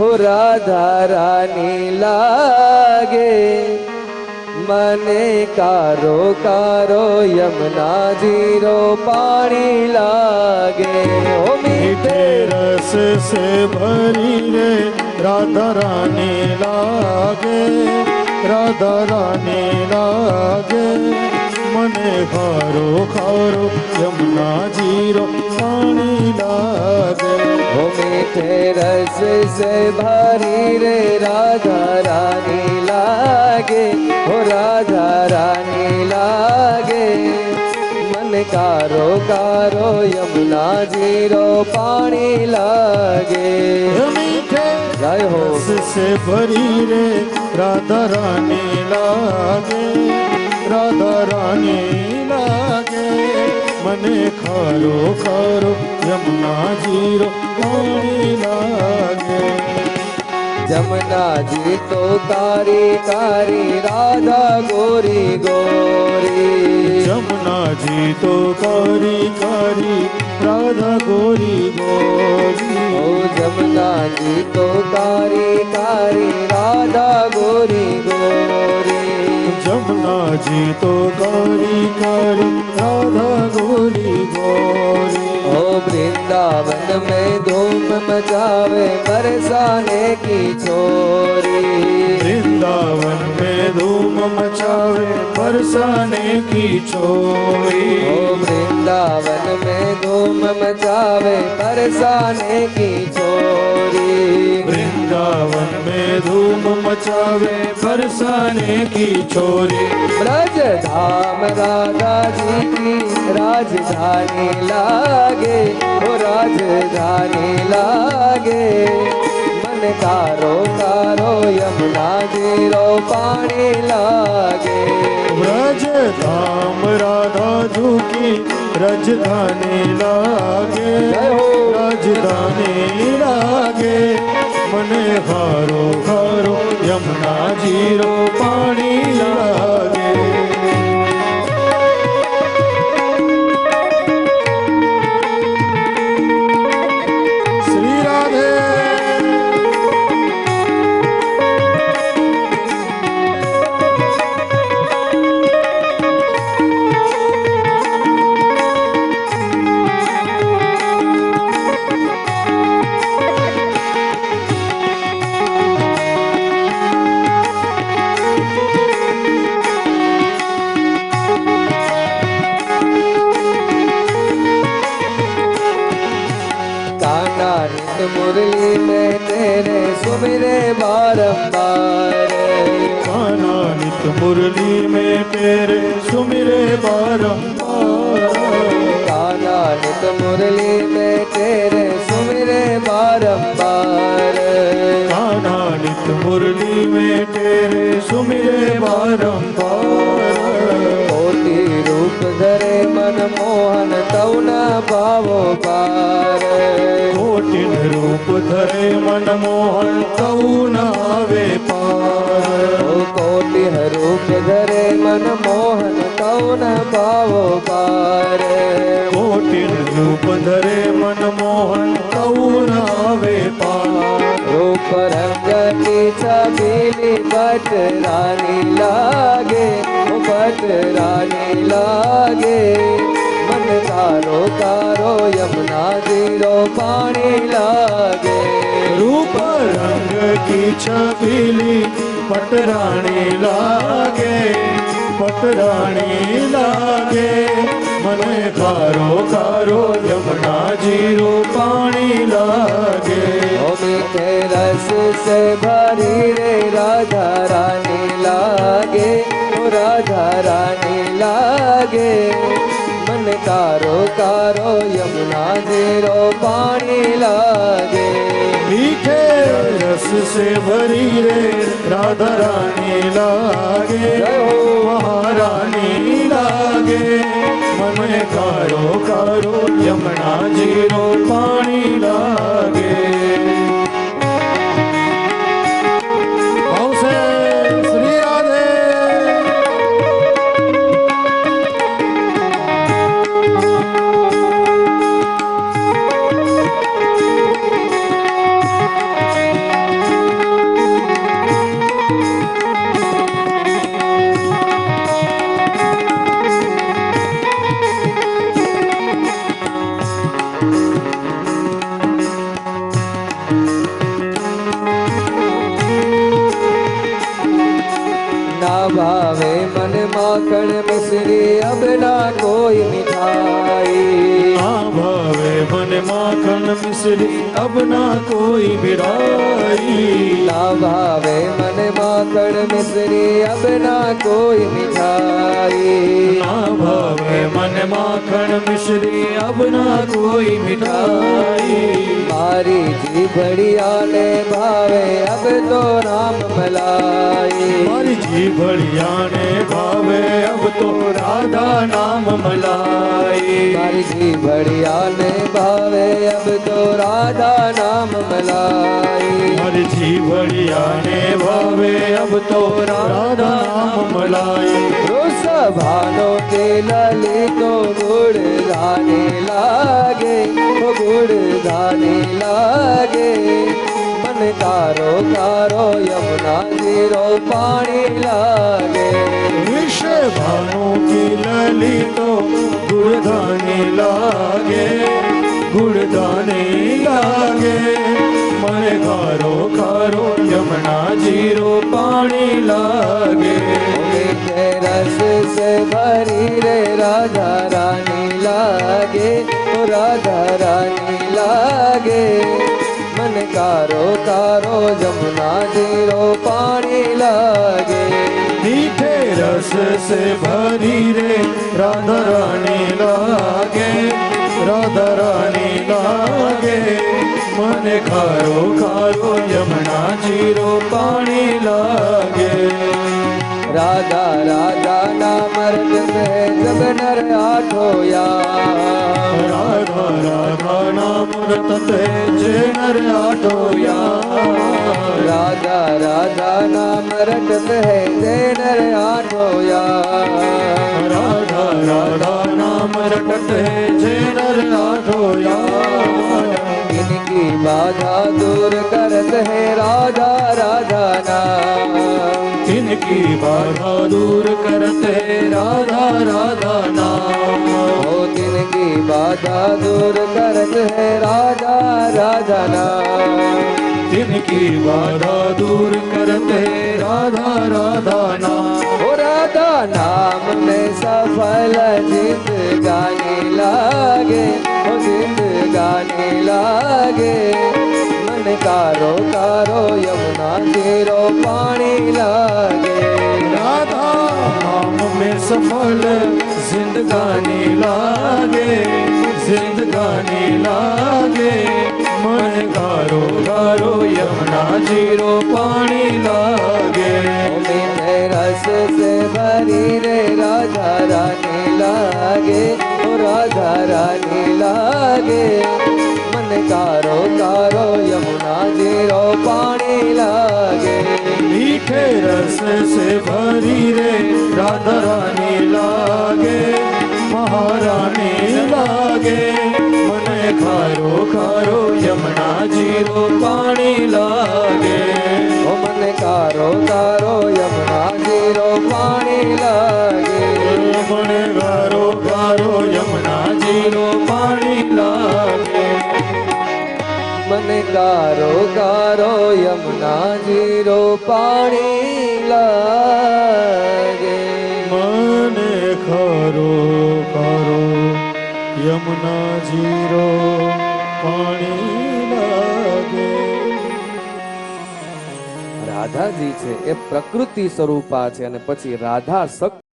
हो राधा रानी लागे मने कारो कारो यमुना जीरो पानी लागे ओ मीठे रस से भरी रे राधा रानी लागे राधा रानी लागे मने खारो खारो यमुना जीरो पानी लागे ओ मीठे रस से भरी रे राधा रानी लागे हो राधा रानी लागे मन कारो कारो यमुना जीरो पानी लागे मीठे जय हो रस से भरी रे राधा रानी लागे राधा रानी लागे मने खारो खारो यमुना जीरो पानी लागे जमुना जी तो कारी कारी राधा गोरी गोरी जमुना जी तो कारी कारी राधा गोरी गोरी ओ जमुना जी तो कारी कारी राधा गोरी गोरी जमुना जी तो कारी कारी राधा गोरी गोरी ओ वृंदावन में धूम मचावे बरसाने की छोरी वृंदावन में धूम मचावे बरसाने की छोरी ओ वृंदावन में धूम मचावे बरसाने की छोरी वृंदावन में धूम मचावे बरसाने की छोरी ब्रज धाम राधा जी की राजधानी लागे ओ राजधानी लागे मन कारो कारो यमुना जीरो पानी लागे ब्रज धाम राधा जू की राजधानी लागे राजधानी लागे मने खारो खारो यमुना जीरो पानी लागे श्री राधे मुरली में तेरे सुमिरे बारंबार कान्हा नित मुरली में तेरे सुमिरे बारंबार कान्हा नित मुरली में तेरे सुमिरे बारंबार कान्हा नित मुरली में तेरे सुमिरे बारंबार कोटि रूप धरे मन मोहन तौ न पावो पार कोटिन रूप धरे मन मोहन तऊ न आवे पार ओ कोटि रूप धरे मन मोहन तौ न पावो पार कोटिन रूप धरे मन मोहन तऊ न आवे पार रूप रंग की छबीली बट रानी लागे ओ बट रानी लागे मन कारो कारो यमुना जीरो पानी लागे रूप रंग की छबीली पटरानी लागे पटरानी लागे मन खारो खारो यमुना जीरो पानी लागे ओ मीठे रस से भरी रे राधा रानी लागे ओ राधा रानी लागे मन कारो कारो यमुना जीरो पानी लागे मीठे रस से भरी रे राधा रानी लागे महारानी लागे मन कारो कारो यमुना जीरो पानी लागे श्री राधे कोई मिठाई। ना भावे मन माखन मिश्री अब ना कोई बिराई। ना भावे मन माखन मिश्री अब ना कोई मिठाई। ना भावे मन माखन मिश्री अब ना कोई मिठाई। मारी जीभड़िया ने भावे अब तो राम मलाई। मारी जीभड़िया ने भावे अब तो राधा नाम मलाई। मारी जीभड़िया ने भावे अब तो राधा नाम मलाई। मारी जीभड़िया ने भावे अब तो राधा नाम मलाई। भानो के लली तो गुड़ धाने लागे, वो गुड़ धाने लागे। मन कारो कारो यमुना जीरो पानी लागे। विषय भानु की लली तो गुड़दानी लागे, गुड़दानी लागे। मन कारो कारो यमुना जीरो पानी लागे। मीठे रस से भरी रे राधा रानी लागे, ओ राधा रानी लागे। मन कारो कारो जमुना जीरो पानी लागे। मीठे रस से भरी रे राधा रानी लागे, राधा रानी लागे। मन खारो खारो यमुना जीरो पानी लागे। राधा राधा नाम रट में जब नर आठो या। राधा राधा नाम रटत जे नर आठो या। राधा राधा नाम रट में जे नर आठो या। राधा राधा नाम रटत जे नर आठो या। इनकी बाधा दूर करत है राधा राधा नाम। इनकी बाधा दूर करते राधा राधा नाम। ओ तिनकी बाधा दूर करत है राधा राधा नाम। तिनकी बाधा दूर करते राधा राधा नाम। ओ राधा नाम में सफल जिंदगानी लागे, ओ जिंदगानी लागे। मन कारो कारो यमुना जीरो पानी लागे। राधा नाम में सफल जिंदगानी लागे, जिंदगानी लागे। मन गारो गारो यमुना जीरो पानी लागे। मीठे रस से भरी रे राधा रानी लागे, ओ राधा रानी लागे। मन कारो कारो यमुना जीरो पानी लागे। मीठे रस से भरी रे राधा रानी लागे, महारानी लागे। मन खारो खारो यमुना जीरो पानी लागे। ओ मन कारो कारो यमुना जीरो पानी लागे। मन गारो गारो यमुना जीरो पानी लागे। मन कारो कारो यमुना जीरो पानी लागे। मन खारो खारो यमुना जीरो पानी लागे। રાધાજી છે એ પ્રકૃતિ સ્વરૂપા છે અને પછી રાધા શક્તિ